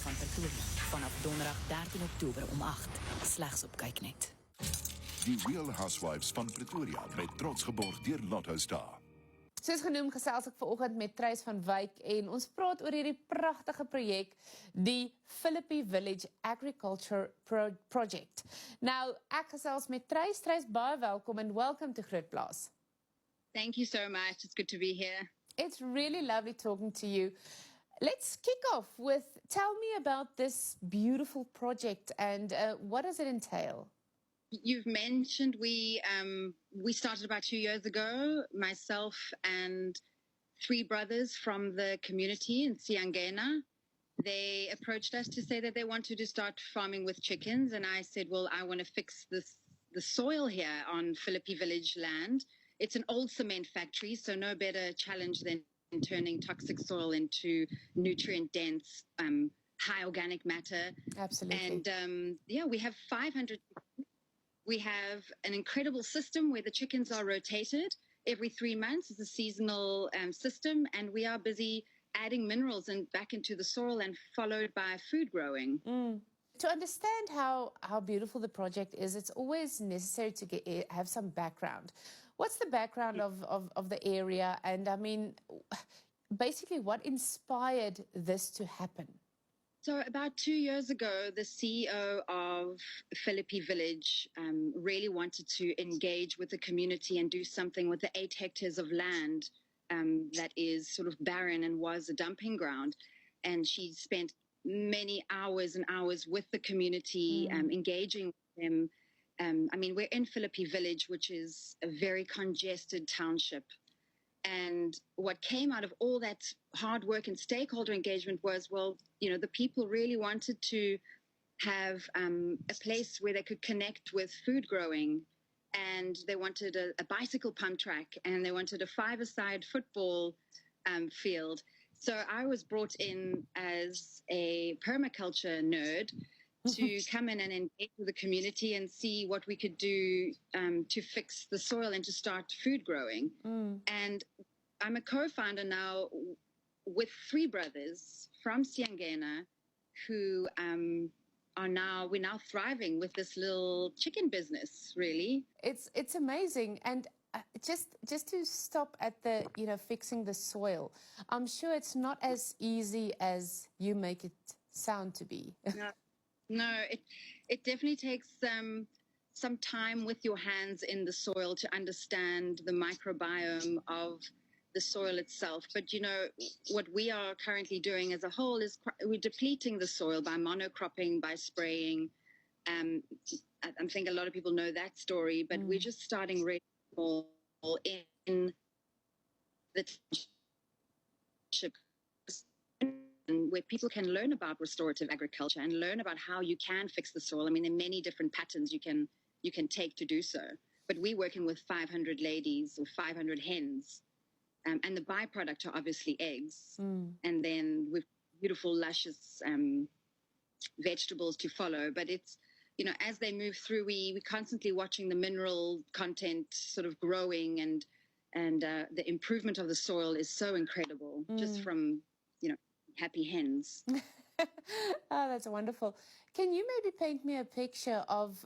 van Pretoria vanaf donderdag 13 Oktober om 8, slegs op Kyknet. Die Real Housewives van Pretoria met trots geborg deur Lotto Star. Soos genoem gesels ek vanoggend met Trys van Wyk en ons praat oor hierdie pragtige projek, die Philippi Village Agriculture Project. Nou, ek gesels met Trys. Trys, baie welkom and welcome to Groot Plaas. Thank you so much. It's good to be here. It's really lovely talking to you. Let's kick off with, tell me about this beautiful project and what does it entail? You've mentioned we started about 2 years ago, myself and 3 brothers from the community in Siangena. They approached us to say that they wanted to start farming with chickens. And I said, well, I want to fix the soil here on Philippi Village land. It's an old cement factory, so no better challenge than turning toxic soil into nutrient-dense, high organic matter. Absolutely. And we have 500. We have an incredible system where the chickens are rotated every 3 months. It's a seasonal system, and we are busy adding minerals back into the soil and followed by food growing. To understand how beautiful the project is, it's always necessary to have some background. What's the background of the area? And I mean, basically what inspired this to happen? So about 2 years ago, the CEO of Philippi Village really wanted to engage with the community and do something with the 8 hectares of land that is sort of barren and was a dumping ground. And she spent many hours and hours with the community, engaging with them. I mean, we're in Philippi Village, which is a very congested township. And what came out of all that hard work and stakeholder engagement was, well, you know, the people really wanted to have a place where they could connect with food growing. And they wanted a bicycle pump track, and they wanted a 5-a-side football field. So I was brought in as a permaculture nerd to come in and engage with the community and see what we could do to fix the soil and to start food growing. And I'm a co-founder now with 3 brothers from Siangena who we're now thriving with this little chicken business, really. It's amazing. And just to stop at the, fixing the soil, I'm sure it's not as easy as you make it sound to be. No, it definitely takes some time with your hands in the soil to understand the microbiome of the soil itself. But, what we are currently doing as a whole is we're depleting the soil by monocropping, by spraying. I think a lot of people know that story, but we're just starting really small in the township, where people can learn about restorative agriculture and learn about how you can fix the soil. I mean, there are many different patterns you can take to do so. But we're working with 500 ladies or 500 hens. And the byproduct are obviously eggs. And then with beautiful, luscious vegetables to follow. But it's, as they move through, we're constantly watching the mineral content sort of growing, and the improvement of the soil is so incredible just from, happy hens. Oh, that's wonderful. Can you maybe paint me a picture of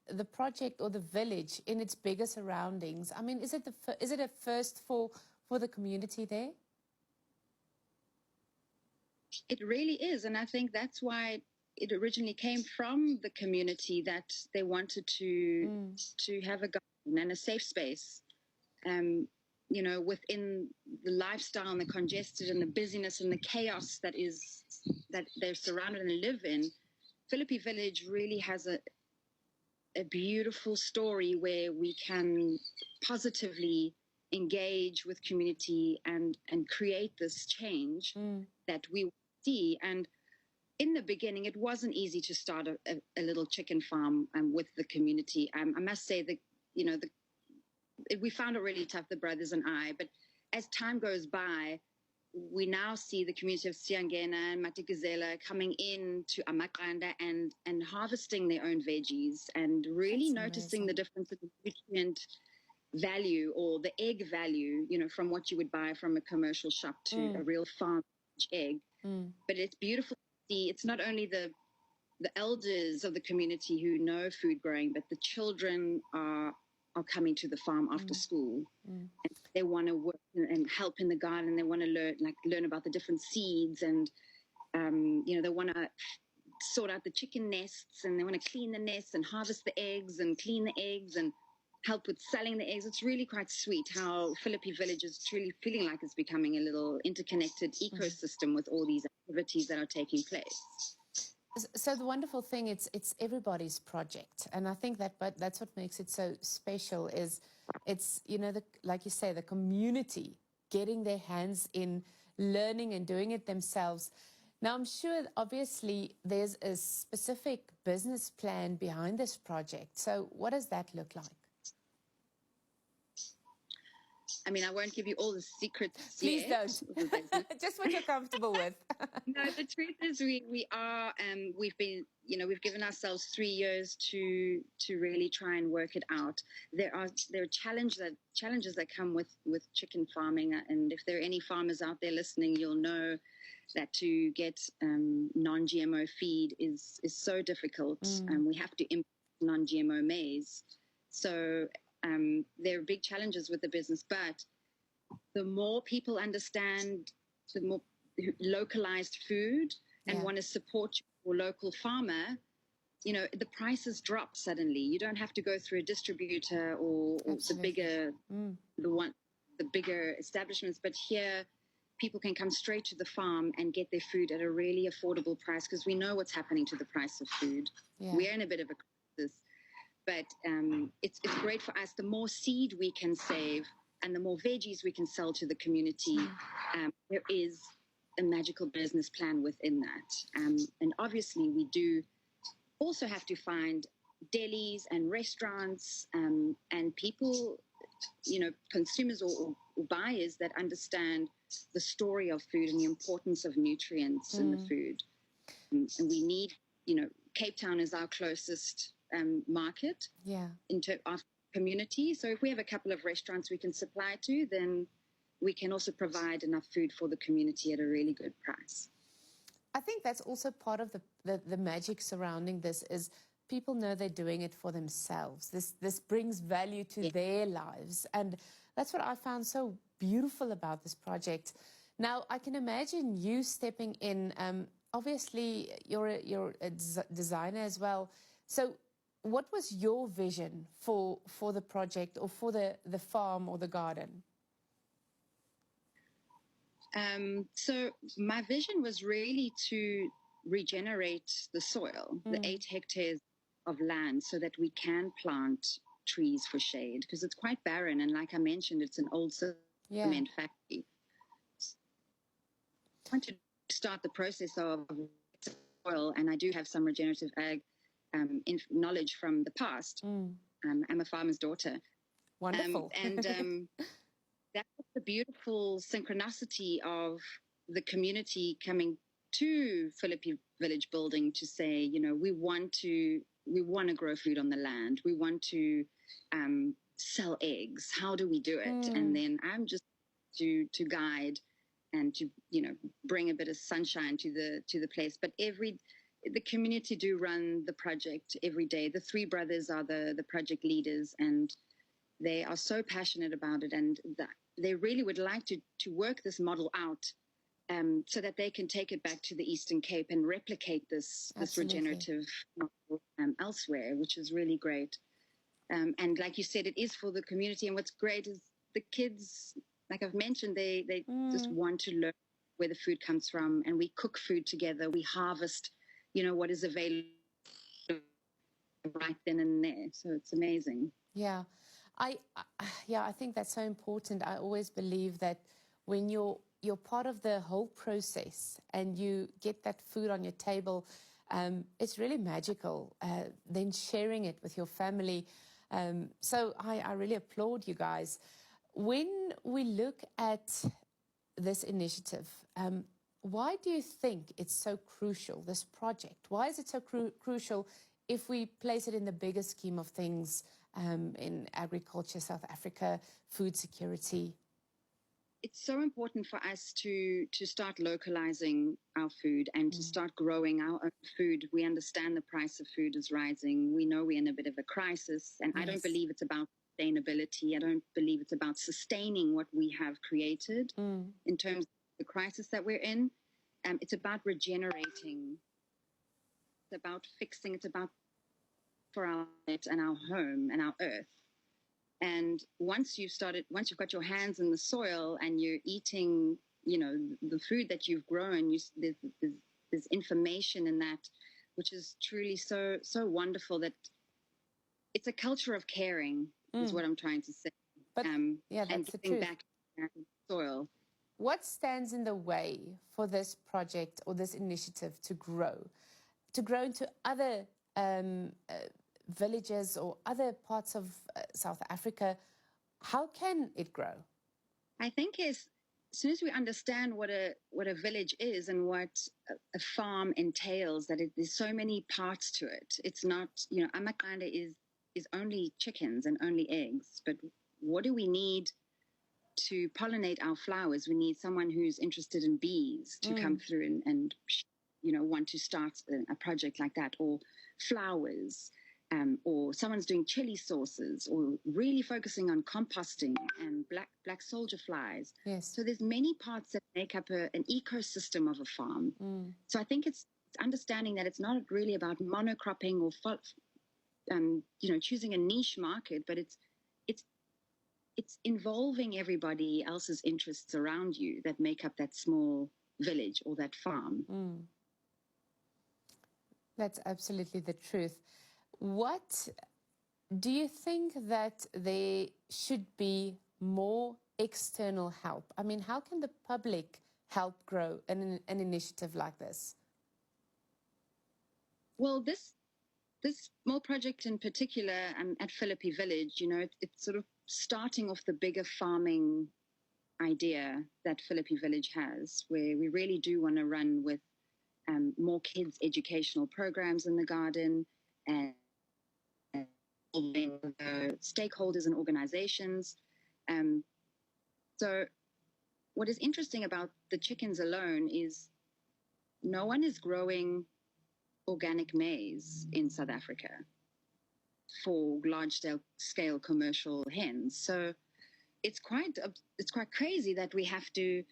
the project or the village in its bigger surroundings? I mean, is it a first for the community there? It really is, and I think that's why it originally came from the community, that they wanted to have a garden and a safe space. Within the lifestyle and the congested and the busyness and the chaos that they're surrounded and live in, Philippi Village really has a beautiful story where we can positively engage with community and create this change that we see. And in the beginning, it wasn't easy to start a little chicken farm with the community. I must say that, we found it really tough, the brothers and I. But as time goes by, we now see the community of Siangena and Matikizela coming in to Amaqanda and harvesting their own veggies and really noticing the difference in the nutrient value or the egg value, from what you would buy from a commercial shop to a real farm egg. But it's beautiful to see it's not only the elders of the community who know food growing, but the children are coming to the farm after school. And they want to work and help in the garden. They want to learn about the different seeds, and they want to sort out the chicken nests, and they want to clean the nests and harvest the eggs and clean the eggs and help with selling the eggs. It's really quite sweet how Philippi Village is truly feeling like it's becoming a little interconnected ecosystem with all these activities that are taking place. So the wonderful thing, it's everybody's project, and I think that's what makes it so special. Is it's like you say, the community getting their hands in, learning and doing it themselves. Now I'm sure, obviously, there's a specific business plan behind this project. So what does that look like? I mean, I won't give you all the secrets. Please don't. Just what you're comfortable with. No, the truth is we've given ourselves 3 years to really try and work it out. There are challenges that come with chicken farming, and if there are any farmers out there listening, you'll know that to get non-GMO feed is so difficult. We have to import non-GMO maize. So there are big challenges with the business, but the more people understand the more localized food and want to support your local farmer, the prices drop suddenly. You don't have to go through a distributor or the bigger establishments, but here people can come straight to the farm and get their food at a really affordable price, because we know what's happening to the price of food. We're in a bit of a crisis. But it's great for us. The more seed we can save and the more veggies we can sell to the community, there is a magical business plan within that. And obviously, we do also have to find delis and restaurants and people, consumers or buyers that understand the story of food and the importance of nutrients in the food. And we need, Cape Town is our closest market into our community. So if we have a couple of restaurants we can supply to, then we can also provide enough food for the community at a really good price. I think that's also part of the magic surrounding this, is people know they're doing it for themselves. This brings value to their lives, and that's what I found so beautiful about this project. Now I can imagine you stepping in. Obviously you're a designer as well, so what was your vision for the project, or for the farm or the garden? So my vision was really to regenerate the soil, the 8 hectares of land, so that we can plant trees for shade, because it's quite barren. And like I mentioned, it's an old cement factory. I want to start the process of soil, and I do have some regenerative ag knowledge from the past. I'm a farmer's daughter. Wonderful. That's the beautiful synchronicity of the community coming to Philippi Village building to say, we want to grow food on the land. We want to sell eggs. How do we do it? And then I'm just to guide and to bring a bit of sunshine to the place. But the community do run the project every day. The 3 brothers are the project leaders, and they are so passionate about it, and they really would like to work this model out, so that they can take it back to the Eastern Cape and replicate this regenerative model elsewhere, which is really great. And like you said, it is for the community. And what's great is the kids, like I've mentioned, they just want to learn where the food comes from, and we cook food together. We harvest what is available right then and there. So it's amazing. Yeah. I think that's so important. I always believe that when you're part of the whole process and you get that food on your table, it's really magical. Then sharing it with your family. So I really applaud you guys. When we look at this initiative, why do you think it's so crucial, this project? Why is it so crucial if we place it in the bigger scheme of things, in agriculture, South Africa, food security? it's so important for us to start localizing our food and to start growing our own food. We understand the price of food is rising. We know we're in a bit of a crisis, and I don't believe it's about sustainability. I don't believe it's about sustaining what we have created in terms of the crisis that we're in. It's about regenerating. It's about fixing. It's about for our planet and our home and our earth. And once you've got your hands in the soil and you're eating, the food that you've grown, there's information in that, which is truly so wonderful. That it's a culture of caring, is what I'm trying to say. But that's and the giving truth. back to the soil. What stands in the way for this project or this initiative to grow into other villages or other parts of South Africa? How can it grow? I think as soon as we understand what a village is and what a farm entails, that there's so many parts to it. It's not, Amaqanda is only chickens and only eggs, but what do we need to pollinate our flowers? We need someone who's interested in bees to come through and want to start a project like that, or flowers. Or someone's doing chili sauces, or really focusing on composting and black soldier flies. Yes. So there's many parts that make up an ecosystem of a farm. So I think it's understanding that it's not really about monocropping or choosing a niche market, but it's involving everybody else's interests around you that make up that small village or that farm. That's absolutely the truth. What do you think that there should be more external help? I mean, how can the public help grow an initiative like this? Well, this small project in particular at Philippi Village, it's sort of starting off the bigger farming idea that Philippi Village has, where we really do want to run with more kids' educational programs in the garden, and stakeholders and organizations. So what is interesting about the chickens alone is no one is growing organic maize in South Africa for large-scale commercial hens. So it's quite crazy that we have to,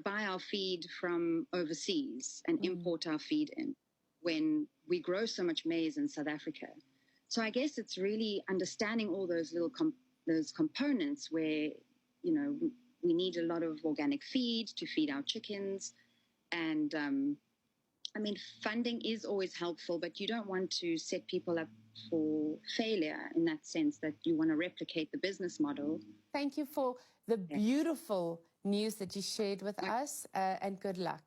buy our feed from overseas and import our feed in when we grow so much maize in South Africa. So I guess it's really understanding all those little those components where, we need a lot of organic feed to feed our chickens. And, funding is always helpful, but you don't want to set people up for failure in that sense, that you want to replicate the business model. Thank you for the beautiful news that you shared with us, and good luck.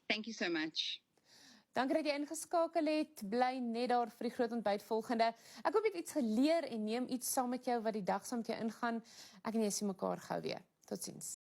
Thank you so much. Dankie dat jy ingeskakel het. Bly net daar vir die groot ontbyt volgende. Ek hoop jy het iets geleer en neem iets saam met jou wat die dag saam met jou ingaan. Ek en jy sien mekaar gou weer. Totsiens.